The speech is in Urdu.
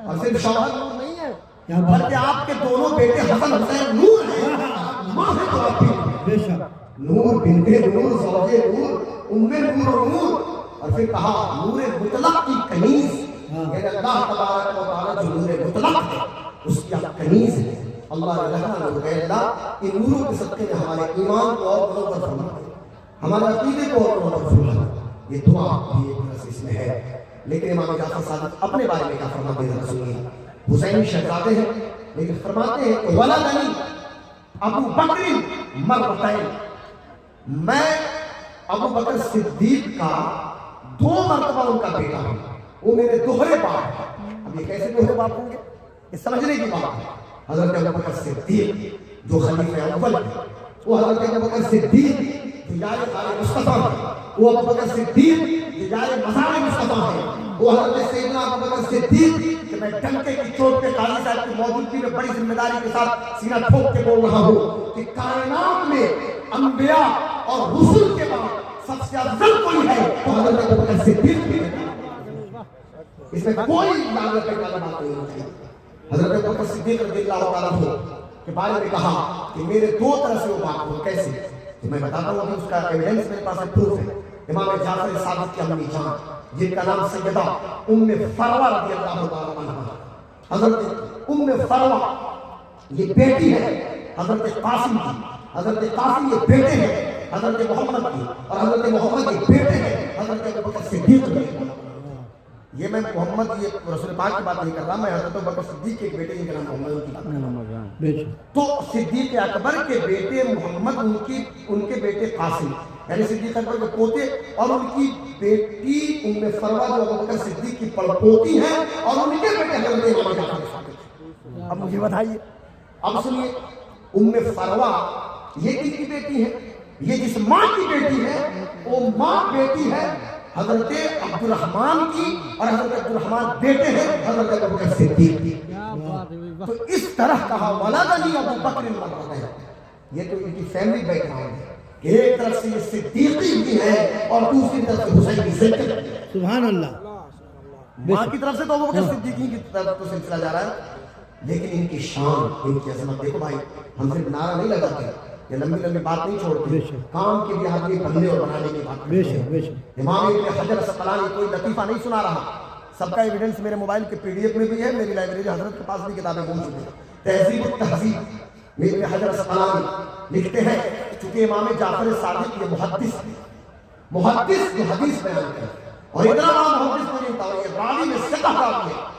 اور صرف شوہر نور نہیں ہے بلکہ آپ کے دونوں بیٹے حسن حسین نور ہیں، ماں ہے تو آپ بھی نور، بنتے نور، زوجے نور، ام نور و نور. اور پھر کہا نور مطلق کی کنیز، یعنی اللہ تبارک و تعالیٰ جو نور مطلق ہے اس کی آپ کنیز ہے. اللہ رحمہ اللہ ان نوروں کے صدقے میں ہمارے ایمان کو اور منور فرما دے، ہمارے عقیدے کو اور منور فرما دے. یہ دعا بھی ایک طرح سے اس میں ہے. لیکن امام جعفر صادق اپنے بارے میں کیا فرماتے ہیں؟ رسول حسین شہزادے ہیں لیکن فرماتے ہیں کہ ولدنی ابو بکر مرتين، میں ابو بکر صدیق کا 2 مرتبہ ان کا بیٹا ہوں. وہ میرے دوہرے باپ ہیں. اب یہ کیسے دوہرے باپ ہوں گے؟ یہ سمجھنے کی بات ہے. حضرت ابو بکر صدیق جو خلیفہ اول ہے، وہ حضرت ابو بکر صدیق جو یار خال مصطفیٰ ہے، وہ ابو بکر صدیق جو یار مزار مصطفیٰ ہے، وہ حضرت سیدنا ابو بکر صدیق کہ میں ڈنکے کی چوٹ پہ قاضی صاحب کی موجودگی میں بڑی ذمہ داری کے ساتھ سینہ ٹھوک کے بول رہا ہوں کہ کائنات میں انبیاء اور رسول کے بعد سب سے افضل کوئی ہے تو حضرت ابو بکر صدیق بھی ہے. اس میں کوئی لاغت کا بات نہیں ہوتی. حضرت ابو بکر صدیق رضی اللہ تعالیٰ عنہ کے بارے میں کہا کہ میرے 2 طرح سے وہ باپ ہو. کیسے؟ تو میں بتاتا ہوں ابھی اس کا ایویڈنس میرے پاس پروف ہے. امام جعفر صادق کی امی جان جن کا نام سیدہ ام فروہ رضی اللہ تعالیٰ عنہ، حضرت ام فروہ یہ بیٹی ہے حضرت قاسم کی، حضرت قاسم یہ بیٹے ہیں حضرت محمد کی، اور حضرت محمد یہ بیٹے ہیں حضرت ابو بکر صدیق کی. یہ میں محمد یہ رسول پاک کی بات نہیں کر رہا، میں حضرت ابو بکر صدیق کے ایک بیٹے جن کا نام محمد کی بات کر رہا ہوں. تو صدیق اکبر کے بیٹے محمد، ان کے بیٹے قاسم یعنی صدیق اکبر کے پوتے، اور ان کی بیٹی ام فروہ جو ابو بکر صدیق کی پڑپوتی ہیں، اور ان کے بیٹے حضرت امام جعفر صادق. اب مجھے بتائیے، اب سنیے، ام فروہ یہ کس کی بیٹی ہے؟ یہ جس ماں کی بیٹی ہے وہ ماں بیٹی ہے حضرت عبد الرحمن کی، اور حضرت عبد الرحمن بیٹے ہیں حضرت ابو بکر صدیق کی. تو اس طرح کہا ولدنی ابو بکر مرتين. یہ تو ان کی فیملی بیک گراؤنڈ ہے. ایک طرف سے یہ صدیقی بھی ہے اور دوسری طرف سے حسین بھی ہے. سبحان اللہ. ماں کی طرف سے تو ابو بکر صدیقی کی طرف تو سلسلہ جا رہا ہے، لیکن ان کی شان، ان کی عظمت دیکھو بھائی. ہم صرف نعرہ نہیں لگاتے، یہ لمبی بات نہیں چھوڑتے، کام کے لیے آدمی بننے اور بنانے کی بات کرتے ہیں. امام ابن حجر اسقلانی کوئی لطیفہ نہیں سنا رہا. سب کا ایویڈنس میرے موبائل کے PDF میں بھی ہے، میری لائبریری حضرت کے پاس بھی کتابیں موجود ہیں. تہذیب التہذیب میں ابن حجر اسقلانی لکھتے ہیں چونکہ امام جعفر صادق یہ محدث جو حدیث بیان کرتے ہیں، اور اتنا بڑا محدث نہیں ہوتا، یہ راوی میں ثقہ راوی ہے.